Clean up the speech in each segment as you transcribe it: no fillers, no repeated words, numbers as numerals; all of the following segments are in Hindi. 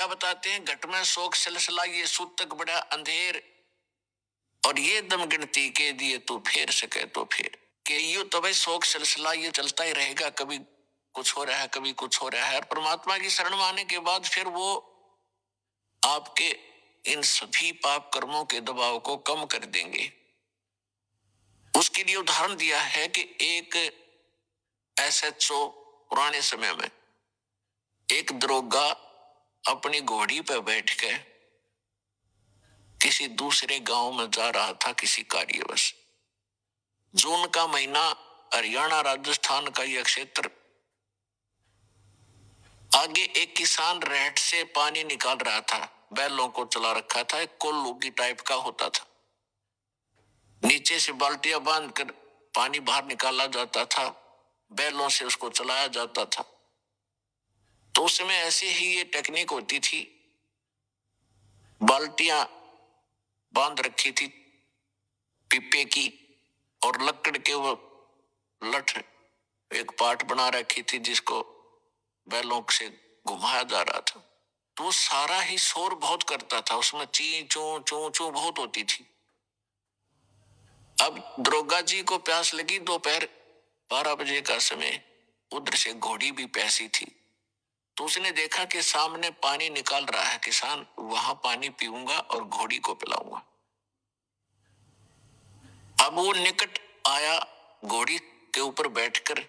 क्या बताते हैं, घट में शोक सिलसिला ये सूतक बड़ा अंधेर, और ये दम गिनती के दिए तू फेर सके तो फेर। कि यूं तो भाई शोक सिलसिला ये चलता ही रहेगा, कभी कुछ हो रहा है कभी कुछ हो रहा है। और परमात्मा की शरण में आने के बाद फिर वो आपके इन सभी पाप कर्मों के दबाव को कम कर देंगे। उसके लिए उदाहरण दिया है कि एक एसएचओ पुराने समय में एक दरोगा अपनी घोड़ी पर बैठ के किसी दूसरे गांव में जा रहा था किसी कार्यवश। जून का महीना, हरियाणा राजस्थान का यह क्षेत्र। आगे एक किसान रेहट से पानी निकाल रहा था, बैलों को चला रखा था, एक कोल्लू की टाइप का होता था, नीचे से बाल्टियां बांध कर पानी बाहर निकाला जाता था, बैलों से उसको चलाया जाता था। तो उस समय ऐसे ही ये टेक्निक होती थी, बाल्टियां बांध रखी थी पीपे की, और लकड़ के वो लठ एक पाट बना रखी थी जिसको बैलों से घुमाया जा रहा था। तो सारा ही शोर बहुत करता था, उसमें ची चू चू चू बहुत होती थी। अब दरोगा जी को प्यास लगी, दोपहर 12 बजे का समय, उधर से घोड़ी भी प्यासी थी। तो उसने देखा कि सामने पानी निकाल रहा है किसान, वहां पानी पीऊंगा और घोड़ी को पिलाऊंगा। अब वो निकट आया घोड़ी के ऊपर बैठकर,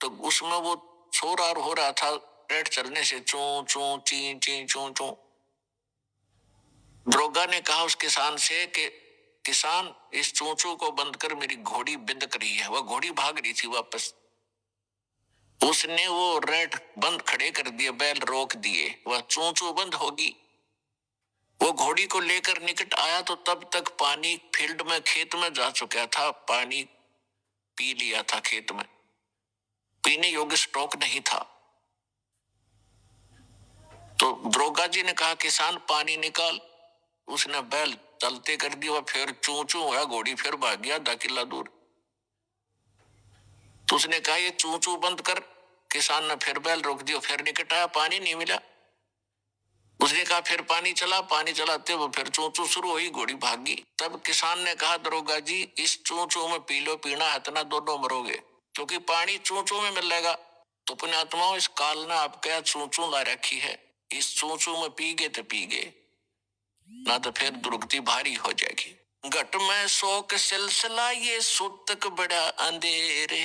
तो उसमें वो शोर और हो रहा था रेड चलने से, चू चू ची ची चू चू। दरोगा ने कहा उस किसान से कि किसान, इस चूचू को बंद कर, मेरी घोड़ी बिंदक रही है। वह घोड़ी भाग रही थी वापस। उसने वो रेड बंद खड़े कर दिए, बैल रोक दिए, वह चूचू बंद होगी। वो घोड़ी को लेकर निकट आया तो तब तक पानी फील्ड में खेत में जा चुका था, पानी पी लिया था खेत में, पीने योग्य स्टॉक नहीं था। तो दरोगा जी ने कहा किसान पानी निकाल। उसने बैल चलते कर दिया, फिर चू चू हुआ, घोड़ी फिर भाग गया 10 किला दूर। तो उसने कहा ये चू चू बंद कर। किसान ने फिर बैल रोक दिया, फिर निकट आया, पानी नहीं मिला। उसने कहा फिर पानी चला, पानी चलाते वो फिर चू चू शुरू हुई, घोड़ी भागी। तब किसान ने कहा दरोगा जी, इस चू चू में पी लो, पीना है इतना, दोनों मरोगे, क्योंकि पानी चू चू में मिलेगा। तो पुण्यात्माओं, इस काल ने आपके चू चू ला रखी है, इस चू चू में पी गए तो पी गए, ना तो फिर दुर्गति भारी हो जाएगी। घट में शोक सिलसिला ये सूतक बड़ा अंधेरे,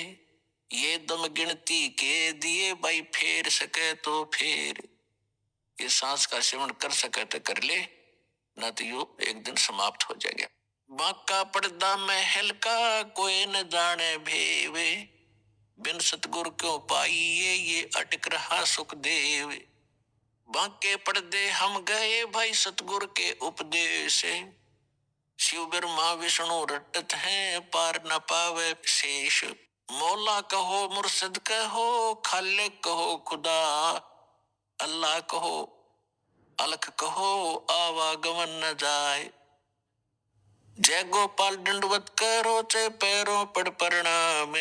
ये दम गिनती के दिए भाई फेर सके तो फेर। ये सांस का सेवन कर सके तो कर ले, ना तो यो एक दिन समाप्त हो जाएगा। बाका पर्दा महल का कोई न जाने भेवे, बिन सतगुरु क्यों पाइए ये अटक रहा सुखदेव। बाके पर्दे हम गए भाई सतगुरु के उपदेश, शिव ब्रह्मा विष्णु रटत हैं पार न पावे शेष। मौला कहो मुर्शिद कहो खालिक कहो खुदा, अल्लाह कहो अलख कहो आवागमन न जाए। जय गोपाल दंडवत करो चाहे पैरों पड़ प्रणाम,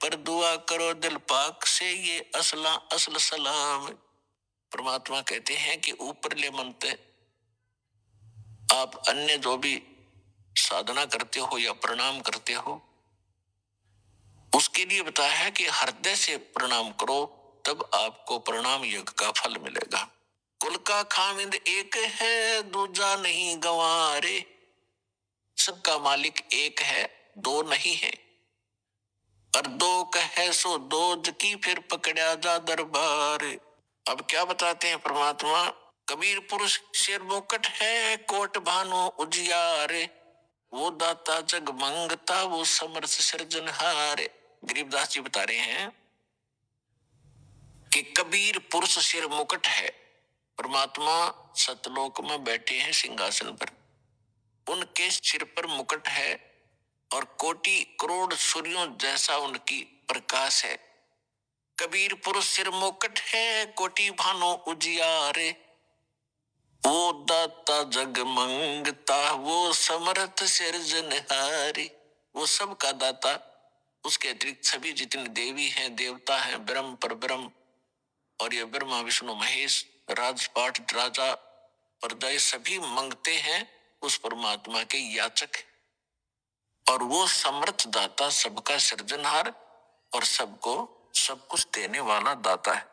पर दुआ करो दिल पाक से ये असला असल सलाम। परमात्मा कहते हैं कि ऊपरले मंत्र आप अन्य जो भी साधना करते हो या प्रणाम करते हो, उसके लिए बताया है कि हृदय से प्रणाम करो, तब आपको प्रणाम यज्ञ का फल मिलेगा। कुल का खामिंद एक है दूजा नहीं गंवारे, सबका मालिक एक है दो नहीं है, और दो कहे सो दो की फिर पकड़ा जा दरबार। अब क्या बताते हैं परमात्मा, कबीर पुरुष सिर मुकट है कोट भानु उजियारे, वो दाता जग मंगता वो समर्थ सृजनहार। गरीबदास जी बता रहे हैं कि कबीर पुरुष सिर मुकट है। परमात्मा सतलोक में बैठे हैं सिंहासन पर, उनके सिर पर मुकट है और कोटि करोड़ सूर्यों जैसा उनकी प्रकाश है। कबीर पुरुष सिर मुकट है कोटि भानु उजियारे, वो दाता जग मंगता वो समर्थ सृजनहारी। वो सबका दाता, उसके अतिरिक्त सभी जितने देवी हैं देवता हैं, ब्रह्म पर ब्रह्म, और ये ब्रह्मा विष्णु महेश राजपाट राजा प्रजा सभी मांगते हैं उस परमात्मा के याचक, और वो समर्थ दाता सबका सृजनहार और सबको सब कुछ देने वाला दाता है।